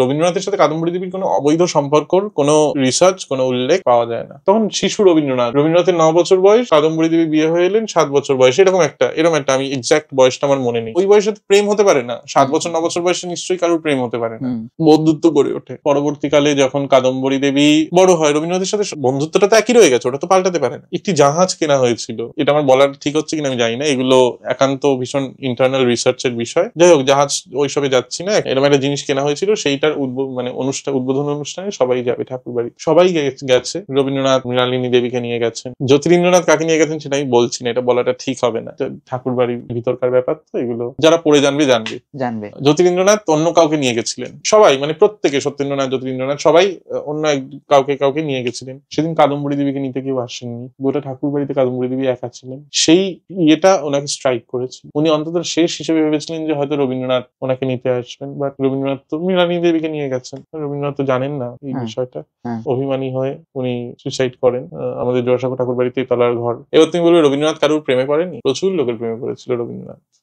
রবীন্দ্রনাথের সাথে কাদম্বরী দেবীর কোনো অবৈধ সম্পর্কর কোনো রিসার্চ, কোনো উল্লেখ পাওয়া যায় না। তখন শিশু রবীন্দ্রনাথের 9 বছর বয়স, কাদম্বরী দেবী বিয়ে হয়ে এলেন 7 বছর বয়সে, এরকম একটা আমি এক্সাক্ট বয়সটা আমার মনে নেই। ওই বয়সে প্রেম হতে পারে না। 7 বছর 9 বছর বয়সে নিশ্চয়ই কারোর প্রেম হতে পারে না, বন্ধুত্ব গড়ে ওঠে। পরবর্তীকালে যখন কাদম্বরী দেবী বড় হয়, রবীন্দ্রনাথের সাথে বন্ধুত্বটা তো একই রয়ে গেছে, ওটা তো পাল্টাতে পারে না। একটি জাহাজ কেনা হয়েছিল, এটা আমার বলার ঠিক হচ্ছে কিনা আমি জানি না, এগুলো একান্ত ভীষণ ইন্টারনাল রিসার্চের বিষয়। যাই হোক, জাহাজ ওইসবে যাচ্ছি না, এরকম একটা জিনিস কেনা হয়েছিল, সেইটার উদ্বোধন অনুষ্ঠানে সবাই যাবে, ঠাকুরবাড়ি সবাই গেছে। রবীন্দ্রনাথ মৃণালিনী দেবীকে নিয়ে গেছেন। জ্যোতিরিন্দ্রনাথ কাকে নিয়ে গেছেন সেটা আমি বলছি না, এটা বলাটা ঠিক হবে না, ঠাকুরবাড়ির ভিতরকার ব্যাপার তো, এগুলো যারা পড়ে জানবে। জ্যোতিরিন্দ্রনাথ অন্য কাউকে নিয়ে গেছিলেন, সবাই প্রত্যেকে, সত্যেন্দ্রনাথ, জ্যোতিরিন্দ্রনাথ সবাই অন্য কাউকে নিয়ে গেছিলেন। সেদিন কাদম্বরী দেবীকে নিতে কেউ আসেননি, গোটা ঠাকুরবাড়িতে কাদম্বরী দেবী একা ছিলেন। সেই ইয়েটা ওনাকে স্ট্রাইক করেছে। উনি অন্তত শেষ হিসেবে ভেবেছিলেন যে হয়তো রবীন্দ্রনাথ ওনাকে নিতে আসবেন, বাট রবীন্দ্রনাথ তো মৃণালিনী দেবীকে নিয়ে গেছেন। রবীন্দ্রনাথ তো জানেন না এই বিষয়টা, অভিমানী হয়ে উনি সুইসাইড করেন। আমাদের জোড়াসাঁকো ঠাকুরবাড়িতে তলার ঘর। এবার তুমি বলবে রবীন্দ্রনাথ কারোর প্রেমে পড়েনি? প্রচুর লোকের প্রেমে পড়েছিল রবীন্দ্রনাথ।